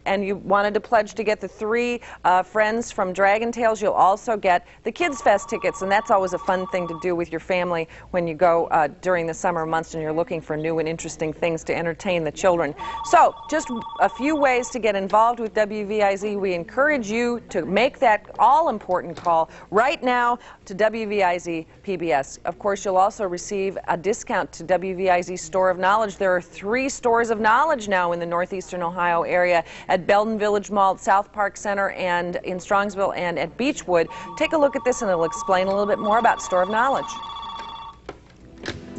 and you wanted to pledge to get the 3 friends from Dragon Tales, you'll also get the Kids Fest tickets, and that's always a fun thing to do with your family when you go during the summer months and you're looking for new and interesting things to entertain the children. So, just a few ways to get involved with WVIZ. We encourage you to make that all-important call right now to WVIZ PBS. Of course, you'll also receive a discount to WVIZ Store of Knowledge. There are 3 stores of knowledge now in the northeastern Ohio area at Belden Village Mall, South Park Center, and in Strongsville and at Beechwood. Take a look at this and it'll explain a little bit more about Store of Knowledge.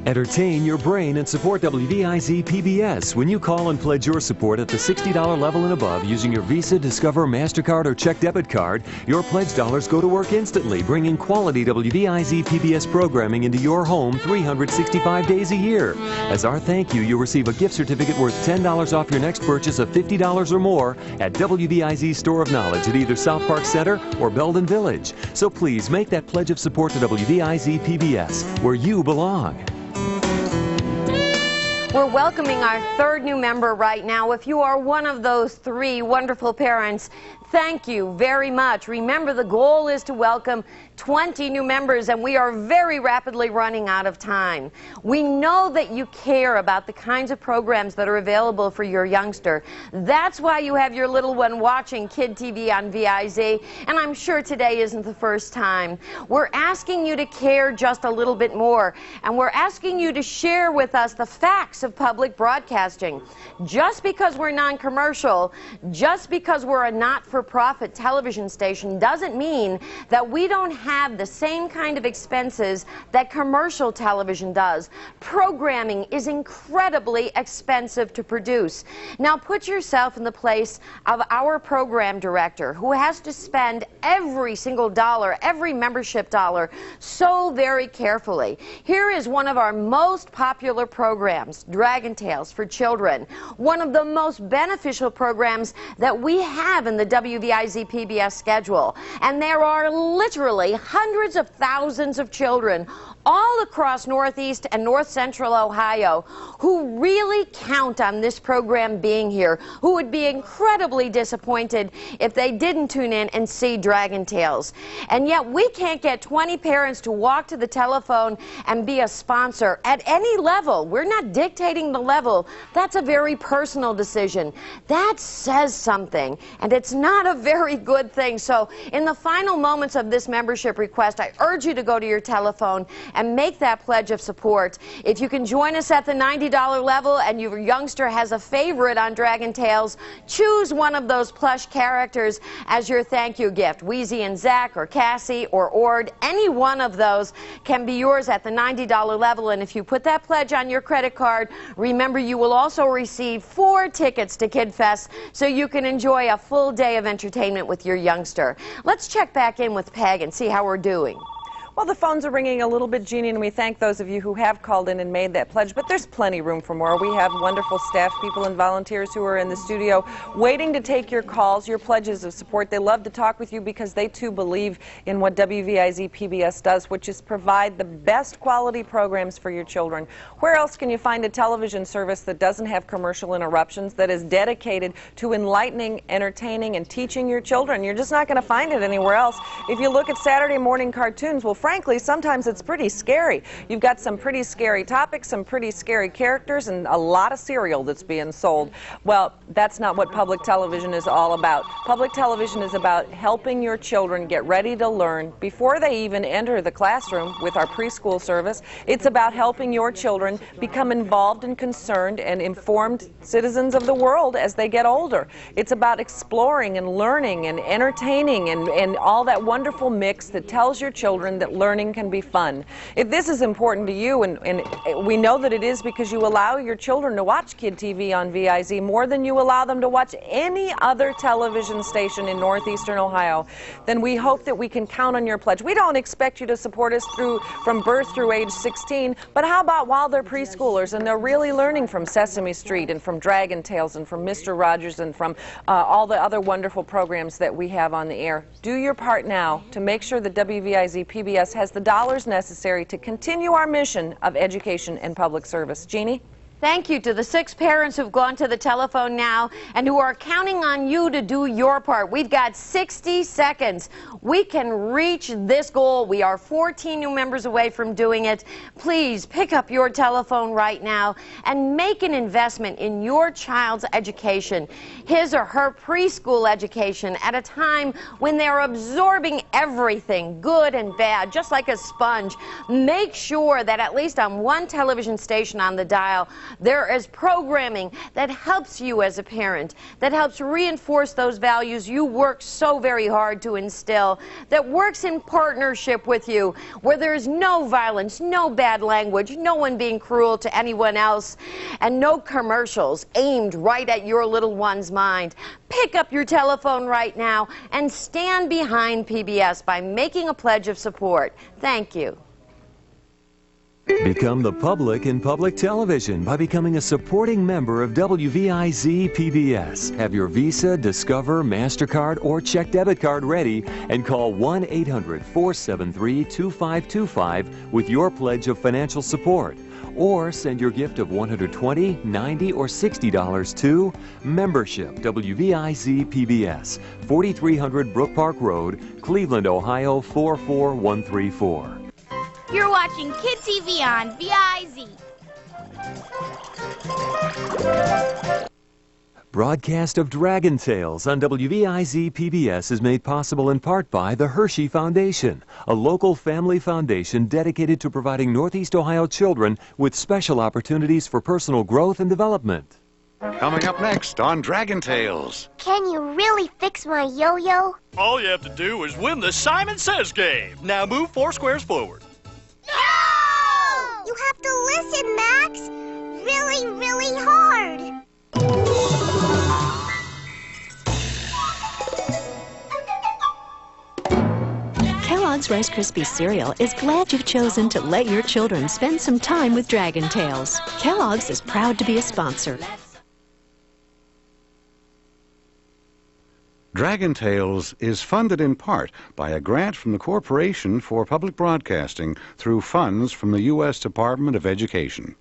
Entertain your brain and support WVIZ PBS when you call and pledge your support at the $60 level and above using your Visa, Discover, MasterCard, or check debit card. Your pledge dollars go to work instantly, bringing quality WVIZ PBS programming into your home 365 days a year. As our thank you, you'll receive a gift certificate worth $10 off your next purchase of $50 or more at WVIZ Store of Knowledge at either South Park Center or Belden Village. So please make that pledge of support to WVIZ PBS, where you belong. We're welcoming our 3rd new member right now. If you are one of those 3 wonderful parents, thank you very much. Remember, the goal is to welcome 20 new members, and we are very rapidly running out of time. We know that you care about the kinds of programs that are available for your youngster. That's why you have your little one watching Kid TV on VIZ, and I'm sure today isn't the first time. We're asking you to care just a little bit more, and we're asking you to share with us the facts of public broadcasting. Just because we're non-commercial, just because we're a not-for-profit television station doesn't mean that we don't have the same kind of expenses that commercial television does. Programming is incredibly expensive to produce. Now put yourself in the place of our program director who has to spend every single dollar, every membership dollar, so very carefully. Here is one of our most popular programs, Dragon Tales for Children, one of the most beneficial programs that we have in the WVIZ PBS schedule. And there are literally hundreds of thousands of children all across Northeast and North Central Ohio who really count on this program being here, who would be incredibly disappointed if they didn't tune in and see Dragon Tales. And yet we can't get 20 parents to walk to the telephone and be a sponsor at any level. We're not dictating the level. That's a very personal decision. That says something, and it's not a very good thing. So in the final moments of this membership request, I urge you to go to your telephone and make that pledge of support. If you can join us at the $90 level and your youngster has a favorite on Dragon Tales, choose one of those plush characters as your thank you gift. Wheezy and Zach or Cassie or Ord, any one of those can be yours at the $90 level. And if you put that pledge on your credit card, remember you will also receive 4 tickets to Kid Fest so you can enjoy a full day of entertainment with your youngster. Let's check back in with Peg and see how we're doing. Well, the phones are ringing a little bit, Jeannie, and we thank those of you who have called in and made that pledge, but there's plenty room for more. We have wonderful staff people and volunteers who are in the studio waiting to take your calls, your pledges of support. They love to talk with you because they, too, believe in what WVIZ PBS does, which is provide the best quality programs for your children. Where else can you find a television service that doesn't have commercial interruptions, that is dedicated to enlightening, entertaining, and teaching your children? You're just not going to find it anywhere else. If you look at Saturday morning cartoons, well, frankly, sometimes it's pretty scary. You've got some pretty scary topics, some pretty scary characters, and a lot of cereal that's being sold. Well, that's not what public television is all about. Public television is about helping your children get ready to learn before they even enter the classroom with our preschool service. It's about helping your children become involved and concerned and informed citizens of the world as they get older. It's about exploring and learning and entertaining and all that wonderful mix that tells your children that learning can be fun. If this is important to you, and we know that it is because you allow your children to watch Kid TV on VIZ more than you allow them to watch any other television station in northeastern Ohio, then we hope that we can count on your pledge. We don't expect you to support us from birth through age 16, but how about while they're preschoolers and they're really learning from Sesame Street and from Dragon Tales and from Mr. Rogers and from all the other wonderful programs that we have on the air. Do your part now to make sure that WVIZ PBS has the dollars necessary to continue our mission of education and public service. Jeannie? Thank you to the 6 parents who've gone to the telephone now and who are counting on you to do your part. We've got 60 seconds. We can reach this goal. We are 14 new members away from doing it. Please pick up your telephone right now and make an investment in your child's education, his or her preschool education, at a time when they're absorbing everything, good and bad, just like a sponge. Make sure that at least on one television station on the dial, there is programming that helps you as a parent, that helps reinforce those values you work so very hard to instill, that works in partnership with you, where there's no violence, no bad language, no one being cruel to anyone else, and no commercials aimed right at your little one's mind. Pick up your telephone right now and stand behind PBS by making a pledge of support. Thank you. Become the public in public television by becoming a supporting member of WVIZ PBS. Have your Visa, Discover, MasterCard, or check debit card ready and call 1-800-473-2525 with your pledge of financial support. Or send your gift of $120, $90, or $60 to Membership, WVIZ PBS, 4300 Brook Park Road, Cleveland, Ohio 44134. You're watching Kid TV on VIZ. Broadcast of Dragon Tales on WVIZ PBS is made possible in part by the Hershey Foundation, a local family foundation dedicated to providing Northeast Ohio children with special opportunities for personal growth and development. Coming up next on Dragon Tales. Can you really fix my yo-yo? All you have to do is win the Simon Says game. Now move 4 squares forward. No! You have to listen, Max. Really, really hard. Kellogg's Rice Krispies cereal is glad you've chosen to let your children spend some time with Dragon Tales. Kellogg's is proud to be a sponsor. Dragon Tales is funded in part by a grant from the Corporation for Public Broadcasting through funds from the U.S. Department of Education.